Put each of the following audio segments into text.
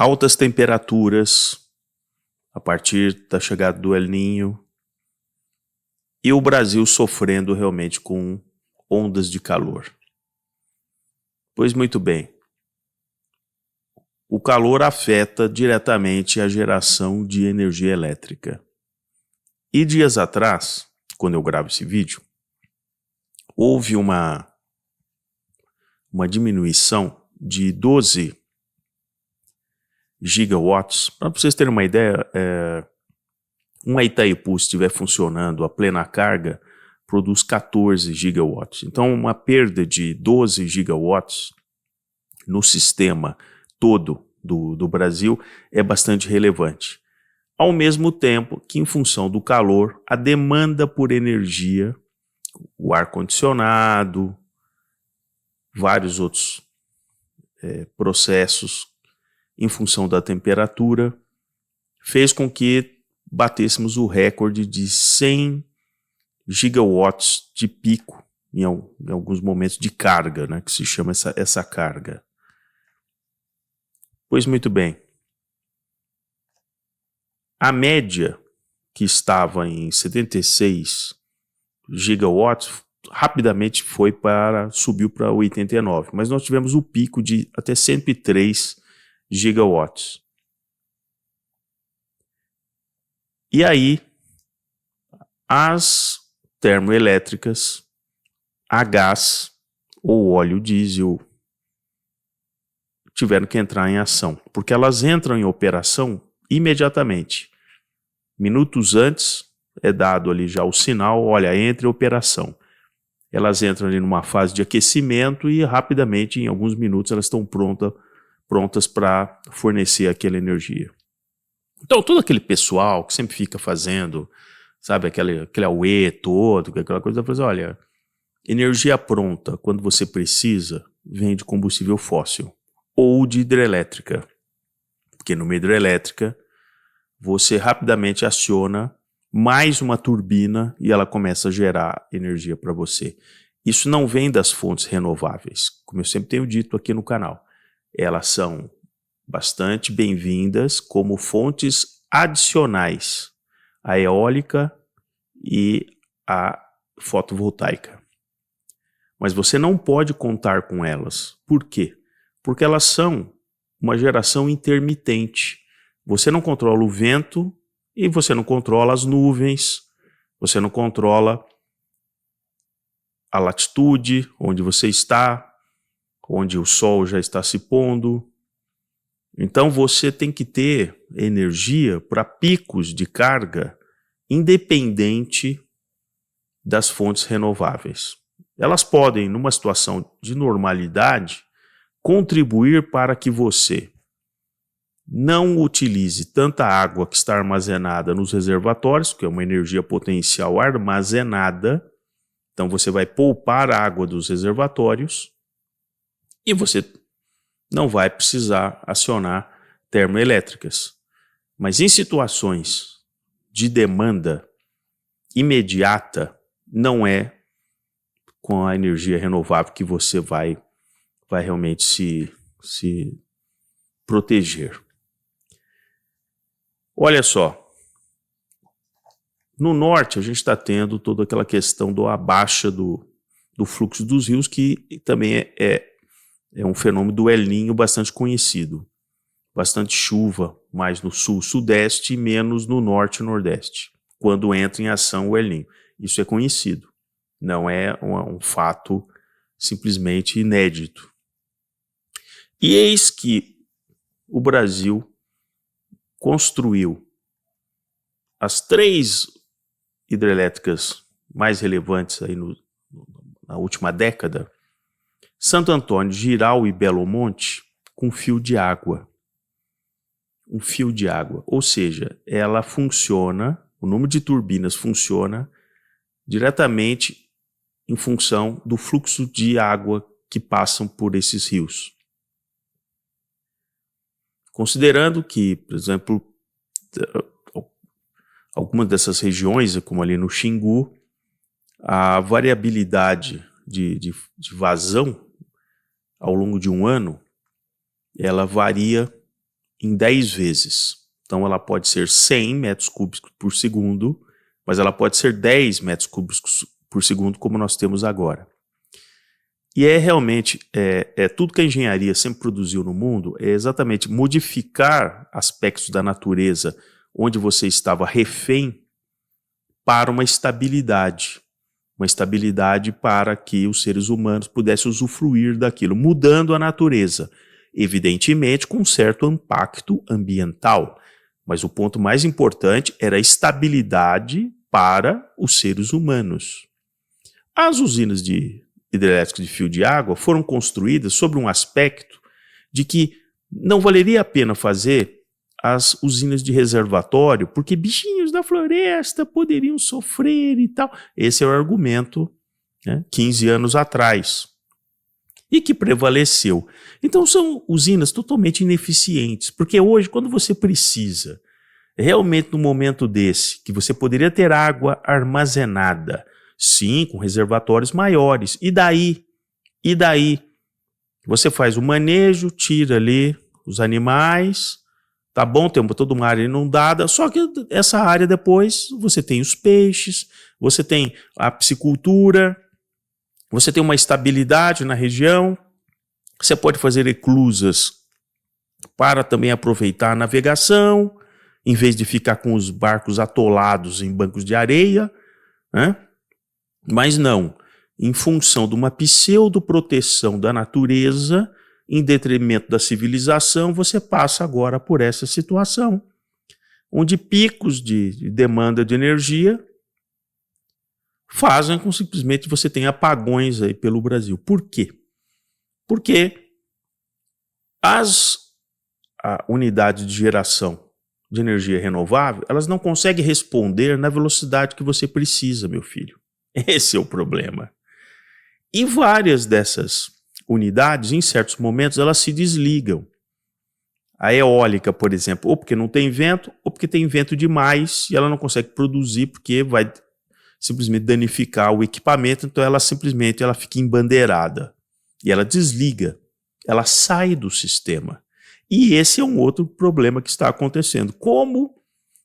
altas temperaturas a partir da chegada do El Niño e o Brasil sofrendo realmente com ondas de calor. Pois muito bem, o calor afeta diretamente a geração de energia elétrica. E dias atrás, quando eu gravo esse vídeo, houve uma diminuição de 12 gigawatts. Para vocês terem uma ideia, uma Itaipu, se estiver funcionando a plena carga, produz 14 gigawatts. Então, uma perda de 12 gigawatts no sistema todo do Brasil é bastante relevante. Ao mesmo tempo que, em função do calor, a demanda por energia, o ar-condicionado, vários outros processos, em função da temperatura, fez com que batêssemos o recorde de 100 gigawatts de pico em alguns momentos de carga, né, que se chama essa carga. Pois muito bem, a média que estava em 76 gigawatts rapidamente subiu para 89, mas nós tivemos o pico de até 103 gigawatts. E aí, as termoelétricas, a gás ou óleo diesel, tiveram que entrar em ação, porque elas entram em operação imediatamente. Minutos antes é dado ali já o sinal, olha, entre em operação. Elas entram ali numa fase de aquecimento e rapidamente, em alguns minutos, elas estão prontas para fornecer aquela energia. Então, todo aquele pessoal que sempre fica fazendo, sabe, aquele auê todo, aquela coisa, vai fazer, olha, energia pronta, quando você precisa, vem de combustível fóssil ou de hidrelétrica. Porque numa hidrelétrica, você rapidamente aciona mais uma turbina e ela começa a gerar energia para você. Isso não vem das fontes renováveis, como eu sempre tenho dito aqui no canal. Elas são bastante bem-vindas como fontes adicionais à eólica e à fotovoltaica. Mas você não pode contar com elas. Por quê? Porque elas são uma geração intermitente. Você não controla o vento e você não controla as nuvens, você não controla a latitude, onde você está, onde o sol já está se pondo. Então você tem que ter energia para picos de carga independente das fontes renováveis. Elas podem, numa situação de normalidade, contribuir para que você não utilize tanta água que está armazenada nos reservatórios, que é uma energia potencial armazenada. Então você vai poupar a água dos reservatórios e você não vai precisar acionar termoelétricas. Mas em situações de demanda imediata, não é com a energia renovável que você vai realmente se proteger. Olha só, no norte a gente está tendo toda aquela questão da baixa do fluxo dos rios, que também é um fenômeno do El Niño bastante conhecido. Bastante chuva mais no sul-sudeste e menos no norte e nordeste, quando entra em ação o El Niño. Isso é conhecido, não é um fato simplesmente inédito. E eis que o Brasil construiu as 3 hidrelétricas mais relevantes aí na última década, Santo Antônio, Jirau e Belo Monte, com fio de água. Um fio de água, ou seja, ela funciona, o número de turbinas funciona diretamente em função do fluxo de água que passam por esses rios. Considerando que, por exemplo, algumas dessas regiões, como ali no Xingu, a variabilidade de vazão ao longo de um ano, ela varia em 10 vezes. Então ela pode ser 100 metros cúbicos por segundo, mas ela pode ser 10 metros cúbicos por segundo, como nós temos agora. E realmente, tudo que a engenharia sempre produziu no mundo é exatamente modificar aspectos da natureza onde você estava refém para uma estabilidade para que os seres humanos pudessem usufruir daquilo, mudando a natureza, evidentemente com um certo impacto ambiental. Mas o ponto mais importante era a estabilidade para os seres humanos. As usinas hidrelétricas de fio de água foram construídas sobre um aspecto de que não valeria a pena fazer as usinas de reservatório, porque bichinhos da floresta poderiam sofrer e tal. Esse é o argumento, 15 anos atrás, e que prevaleceu. Então são usinas totalmente ineficientes, porque hoje, quando você precisa, realmente num momento desse, que você poderia ter água armazenada, sim, com reservatórios maiores, e daí? Você faz o manejo, tira ali os animais, tá bom, tem toda uma área inundada, só que essa área depois você tem os peixes, você tem a piscicultura, você tem uma estabilidade na região, você pode fazer eclusas para também aproveitar a navegação, em vez de ficar com os barcos atolados em bancos de areia, Mas não, em função de uma pseudo-proteção da natureza, em detrimento da civilização, você passa agora por essa situação, onde picos de demanda de energia fazem com que simplesmente você tenha apagões aí pelo Brasil. Por quê? Porque as unidades de geração de energia renovável, elas não conseguem responder na velocidade que você precisa, meu filho. Esse é o problema. E várias dessas unidades, em certos momentos, elas se desligam. A eólica, por exemplo, ou porque não tem vento, ou porque tem vento demais e ela não consegue produzir porque vai simplesmente danificar o equipamento, então ela fica embandeirada. E ela desliga, ela sai do sistema. E esse é um outro problema que está acontecendo. Como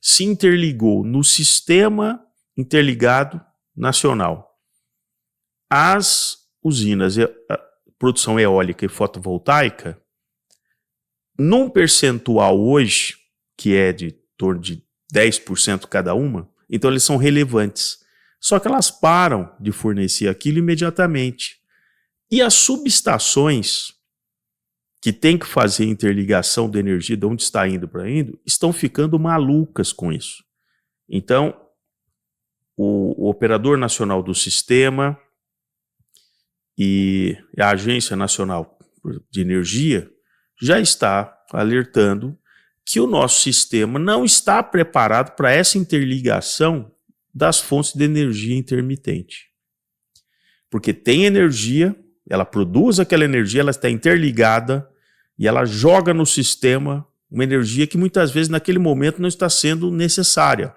se interligou no sistema interligado nacional as usinas de produção eólica e fotovoltaica, num percentual hoje, que é de torno de 10% cada uma, então eles são relevantes. Só que elas param de fornecer aquilo imediatamente. E as subestações que têm que fazer interligação de energia de onde está indo para indo, estão ficando malucas com isso. Então, o Operador Nacional do Sistema e a Agência Nacional de Energia já está alertando que o nosso sistema não está preparado para essa interligação das fontes de energia intermitente. Porque tem energia, ela produz aquela energia, ela está interligada e ela joga no sistema uma energia que muitas vezes naquele momento não está sendo necessária.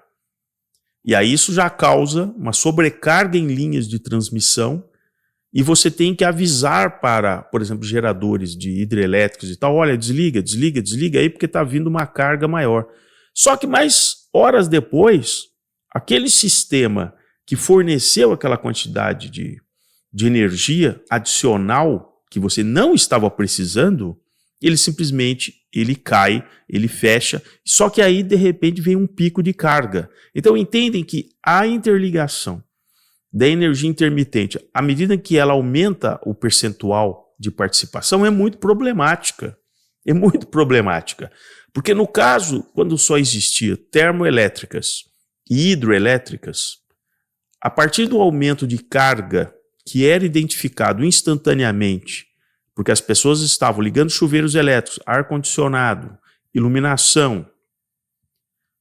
E aí isso já causa uma sobrecarga em linhas de transmissão e você tem que avisar para, por exemplo, geradores de hidrelétricos e tal, olha, desliga aí porque está vindo uma carga maior. Só que mais horas depois, aquele sistema que forneceu aquela quantidade de energia adicional que você não estava precisando, ele simplesmente cai, ele fecha, só que aí de repente vem um pico de carga. Então entendem que a interligação da energia intermitente, à medida que ela aumenta o percentual de participação, é muito problemática. É muito problemática. Porque no caso, quando só existia termoelétricas e hidroelétricas, a partir do aumento de carga que era identificado instantaneamente, porque as pessoas estavam ligando chuveiros elétricos, ar-condicionado, iluminação,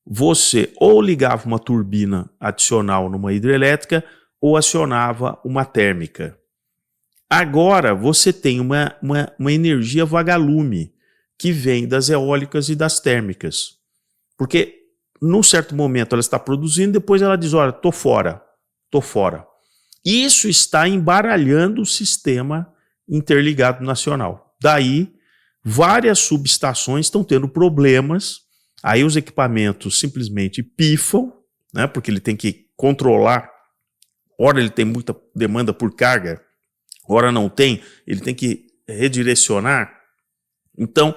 você ou ligava uma turbina adicional numa hidrelétrica ou acionava uma térmica. Agora você tem uma energia vagalume que vem das eólicas e das térmicas. Porque num certo momento ela está produzindo, depois ela diz, olha, tô fora. Isso está embaralhando o sistema interligado nacional. Daí várias subestações estão tendo problemas, aí os equipamentos simplesmente pifam, né, porque ele tem que controlar, ora ele tem muita demanda por carga, ora não tem, ele tem que redirecionar. Então,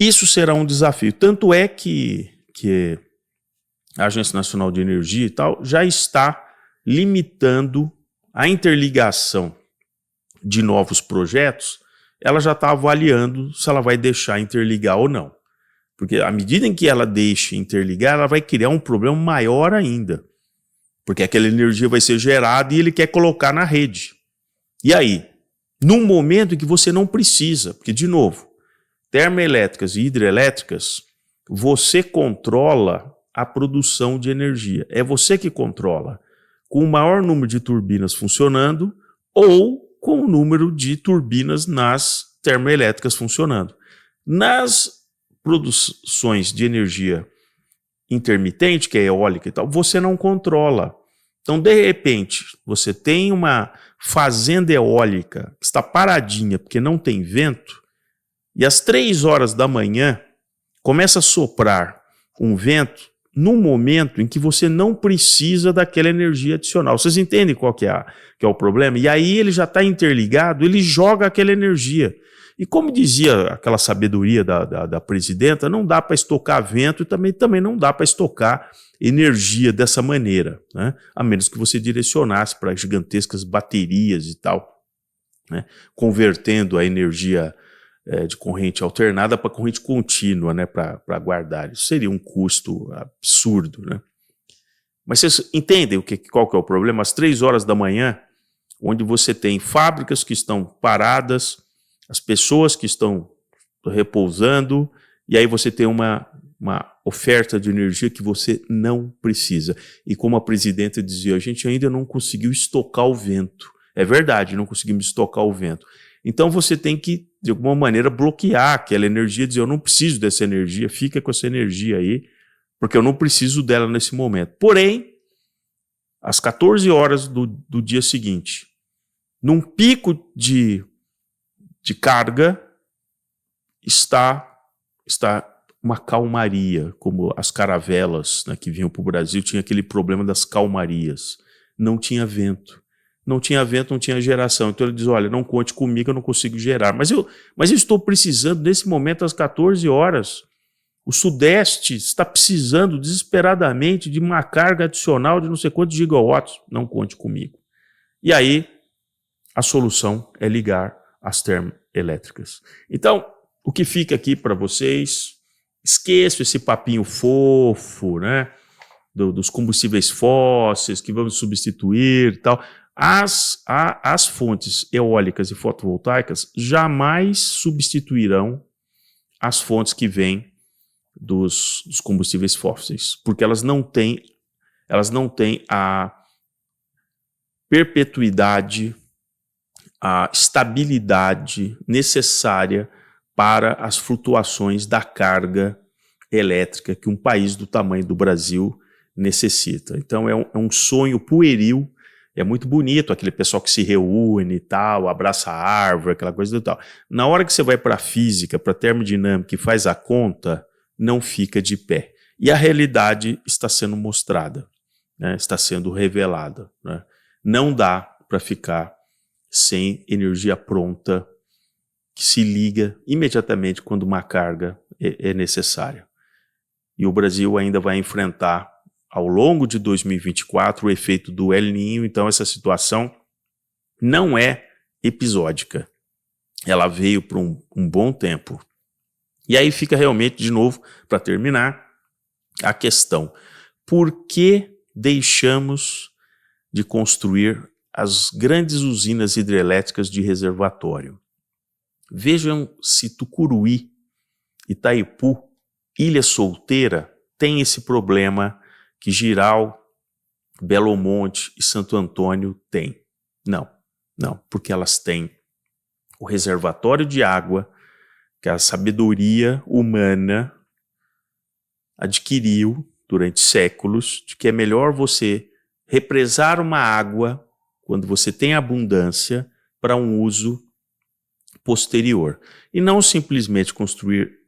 isso será um desafio. Tanto é que a Agência Nacional de Energia e tal já está limitando a interligação de novos projetos. Ela já está avaliando se ela vai deixar interligar ou não. Porque à medida em que ela deixe interligar, ela vai criar um problema maior ainda. Porque aquela energia vai ser gerada e ele quer colocar na rede. E aí? Num momento em que você não precisa, porque, de novo, termoelétricas e hidrelétricas, você controla a produção de energia. É você que controla. Com o maior número de turbinas funcionando ou com o número de turbinas nas termoelétricas funcionando. Nas produções de energia intermitente, que é eólica e tal, você não controla. Então, de repente, você tem uma fazenda eólica que está paradinha porque não tem vento, e às 3 horas da manhã começa a soprar um vento num momento em que você não precisa daquela energia adicional. Vocês entendem qual que é o problema? E aí ele já está interligado, ele joga aquela energia. E como dizia aquela sabedoria da presidenta, não dá para estocar vento e também não dá para estocar energia dessa maneira, né? A menos que você direcionasse para gigantescas baterias e tal, né? Convertendo a energia de corrente alternada para corrente contínua, né? Para guardar. Isso seria um custo absurdo, né? Mas vocês entendem qual que é o problema? Às 3 horas da manhã, onde você tem fábricas que estão paradas, as pessoas que estão repousando, e aí você tem uma oferta de energia que você não precisa. E como a presidenta dizia, a gente ainda não conseguiu estocar o vento. É verdade, não conseguimos estocar o vento. Então você tem que, de alguma maneira, bloquear aquela energia, dizer, eu não preciso dessa energia, fica com essa energia aí, porque eu não preciso dela nesse momento. Porém, às 14 horas do dia seguinte, num pico de carga, está uma calmaria, como as caravelas, né, que vinham para o Brasil, tinha aquele problema das calmarias. Não tinha vento. Não tinha vento, não tinha geração. Então ele diz, olha, não conte comigo, eu não consigo gerar. Mas eu estou precisando, nesse momento, às 14 horas, o Sudeste está precisando desesperadamente de uma carga adicional de não sei quantos gigawatts. Não conte comigo. E aí, a solução é ligar as termoelétricas. Então, o que fica aqui para vocês, esqueçam esse papinho fofo, né, dos combustíveis fósseis que vamos substituir e tal. As fontes eólicas e fotovoltaicas jamais substituirão as fontes que vêm dos combustíveis fósseis, porque elas não têm a perpetuidade, a estabilidade necessária para as flutuações da carga elétrica que um país do tamanho do Brasil necessita. Então é um sonho pueril, é muito bonito aquele pessoal que se reúne e tal, abraça a árvore, aquela coisa e tal. Na hora que você vai para a física, para a termodinâmica e faz a conta, não fica de pé. E a realidade está sendo mostrada, né? Está sendo revelada, né? Não dá para ficar sem energia pronta que se liga imediatamente quando uma carga é necessária. E o Brasil ainda vai enfrentar, ao longo de 2024, o efeito do El Niño. Então essa situação não é episódica. Ela veio por um bom tempo. E aí fica realmente, de novo, para terminar, a questão: por que deixamos de construir as grandes usinas hidrelétricas de reservatório? Vejam se Tucuruí, Itaipu, Ilha Solteira tem esse problema que Jirau, Belo Monte e Santo Antônio têm. Não, porque elas têm o reservatório de água que a sabedoria humana adquiriu durante séculos, de que é melhor você represar uma água quando você tem abundância para um uso posterior. E não simplesmente construir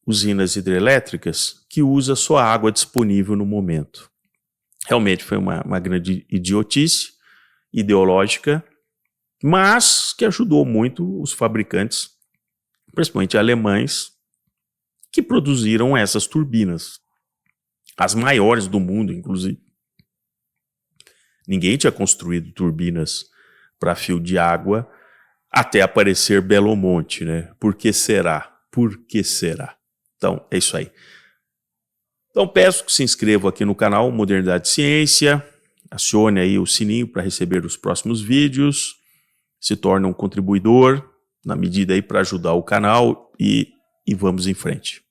usinas hidrelétricas que usa só a água disponível no momento. Realmente foi uma grande idiotice ideológica, mas que ajudou muito os fabricantes, principalmente alemães, que produziram essas turbinas, as maiores do mundo, inclusive. Ninguém tinha construído turbinas para fio de água até aparecer Belo Monte, né? Por que será? Por que será? Então, é isso aí. Então, peço que se inscrevam aqui no canal Modernidade e Ciência, acione aí o sininho para receber os próximos vídeos, se torne um contribuidor, na medida aí para ajudar o canal e vamos em frente.